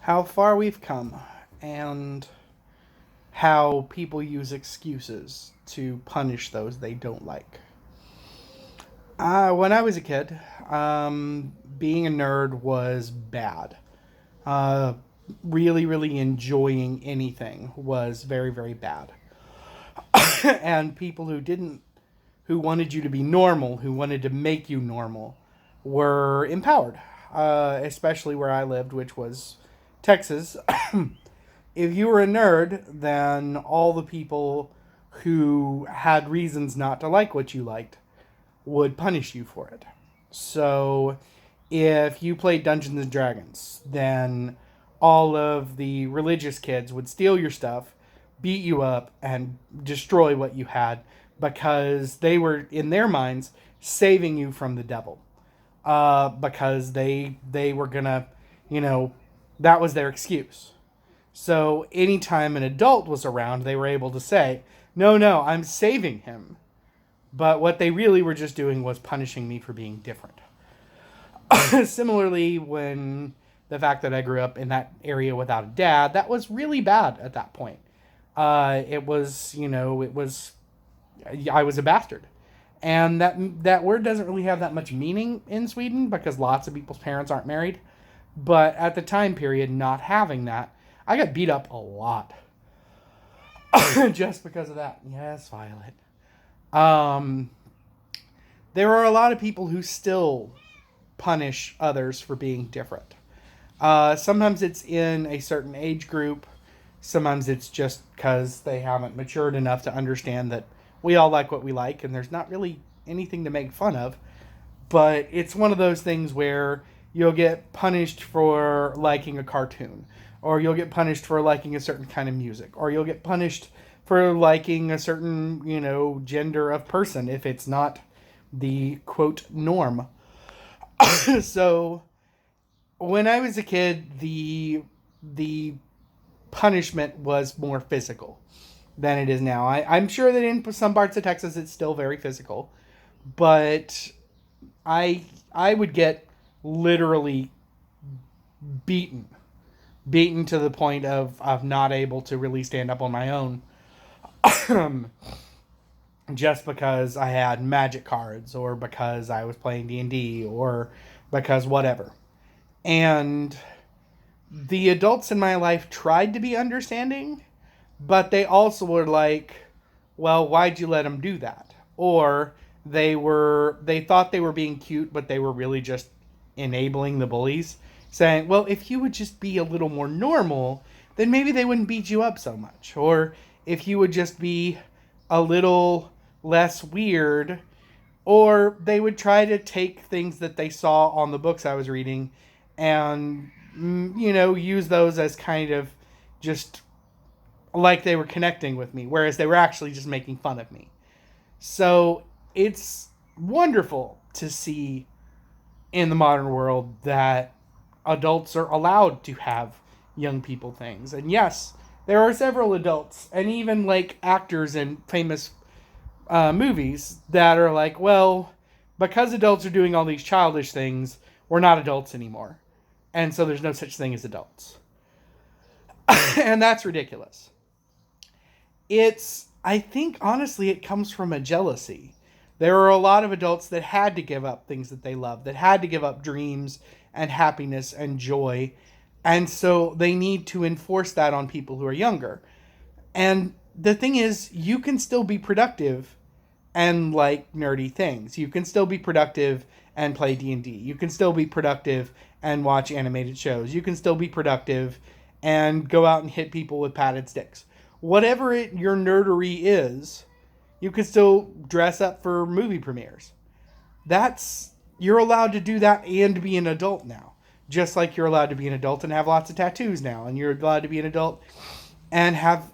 how far we've come and how people use excuses to punish those they don't like. When I was a kid, being a nerd was bad. Uh, really enjoying anything was very, very bad. And people who wanted you to be normal, who wanted to make you normal, were empowered. Especially where I lived, which was Texas. If you were a nerd, then all the people who had reasons not to like what you liked would punish you for it. So, if you played Dungeons and Dragons, then all of the religious kids would steal your stuff, beat you up, and destroy what you had because they were, in their minds, saving you from the devil. Because they were gonna, you know, that was their excuse. So anytime an adult was around, they were able to say, no, I'm saving him. But what they really were just doing was punishing me for being different. Similarly, when the fact that I grew up in that area without a dad, that was really bad at that point. I was a bastard. And that word doesn't really have that much meaning in Sweden because lots of people's parents aren't married. But at the time period, not having that, I got beat up a lot. Just because of that. Yes, Violet. Um, there are a lot of people who still punish others for being different. Sometimes it's in a certain age group. Sometimes it's just because they haven't matured enough to understand that we all like what we like and there's not really anything to make fun of. But it's one of those things where you'll get punished for liking a cartoon, or you'll get punished for liking a certain kind of music, or you'll get punished for liking a certain, gender of person if it's not the quote norm. So when I was a kid, the punishment was more physical than it is now. I'm sure that in some parts of Texas it's still very physical, but I would get literally beaten, beaten to the point of not able to really stand up on my own, just because I had magic cards or because I was playing D&D or because whatever. And the adults in my life tried to be understanding, but they also were like, well, why'd you let him do that? Or they thought they were being cute, but they were really just enabling the bullies, saying, well, if you would just be a little more normal, then maybe they wouldn't beat you up so much. Or if you would just be a little less weird, or they would try to take things that they saw on the books I was reading and, use those as kind of just like they were connecting with me, whereas they were actually just making fun of me. So it's wonderful to see in the modern world that adults are allowed to have young people things. And yes, there are several adults and even like actors in famous movies that are like, well, because adults are doing all these childish things, we're not adults anymore. And so there's no such thing as adults. And that's ridiculous. I think, honestly, it comes from a jealousy. There are a lot of adults that had to give up things that they love, that had to give up dreams and happiness and joy. And so they need to enforce that on people who are younger. And the thing is, you can still be productive and like nerdy things. You can still be productive and play D&D. You can still be productive and watch animated shows. You can still be productive and go out and hit people with padded sticks. Whatever your nerdery is, you can still dress up for movie premieres. You're allowed to do that and be an adult now. Just like you're allowed to be an adult and have lots of tattoos now. And you're allowed to be an adult and have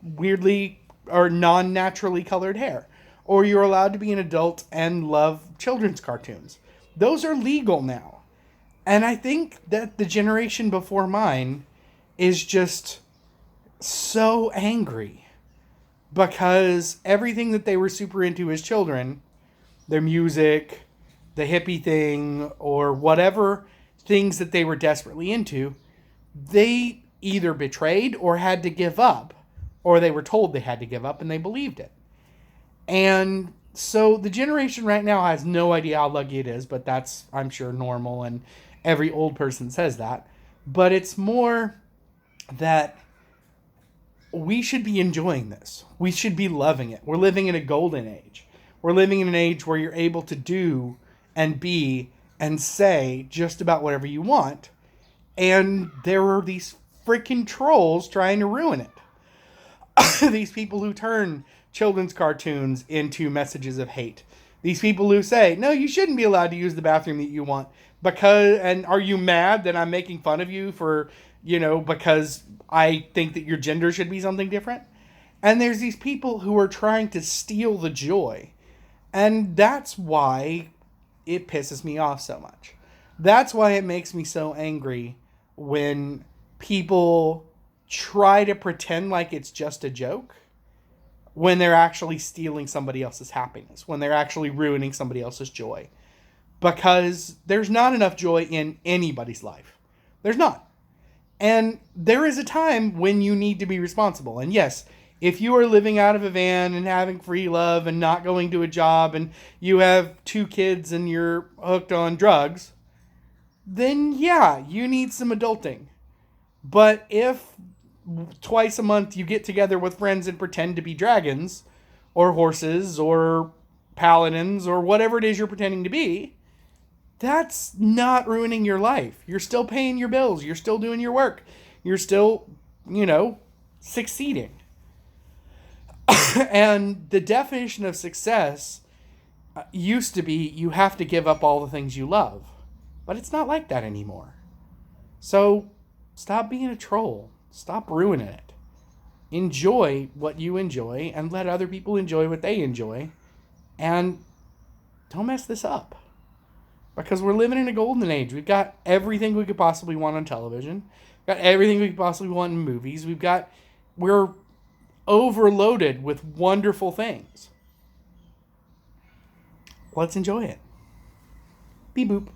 weirdly or non-naturally colored hair. Or you're allowed to be an adult and love children's cartoons. Those are legal now. And I think that the generation before mine is just so angry because everything that they were super into as children, their music, the hippie thing, or whatever things that they were desperately into, they either betrayed or had to give up, or they were told they had to give up and they believed it. And so the generation right now has no idea how lucky it is, but that's, I'm sure, normal, and every old person says that. But it's more that we should be enjoying this. We should be loving it. We're living in a golden age. We're living in an age where you're able to do and be and say just about whatever you want. And there are these freaking trolls trying to ruin it. These people who turn children's cartoons into messages of hate. These people who say, no, you shouldn't be allowed to use the bathroom that you want. And are you mad that I'm making fun of you for, because I think that your gender should be something different? And there's these people who are trying to steal the joy. And that's why it pisses me off so much. That's why it makes me so angry when people try to pretend like it's just a joke when they're actually stealing somebody else's happiness, when they're actually ruining somebody else's joy. Because there's not enough joy in anybody's life. There's not. And there is a time when you need to be responsible. And yes, if you are living out of a van and having free love and not going to a job and you have 2 kids and you're hooked on drugs, then yeah, you need some adulting. But if twice a month you get together with friends and pretend to be dragons or horses or paladins or whatever it is you're pretending to be, that's not ruining your life. You're still paying your bills. You're still doing your work. You're still, succeeding. And the definition of success used to be you have to give up all the things you love. But it's not like that anymore. So stop being a troll. Stop ruining it. Enjoy what you enjoy and let other people enjoy what they enjoy. And don't mess this up. Because we're living in a golden age. We've got everything we could possibly want on television. We've got everything we could possibly want in movies. We're overloaded with wonderful things. Let's enjoy it. Beep boop.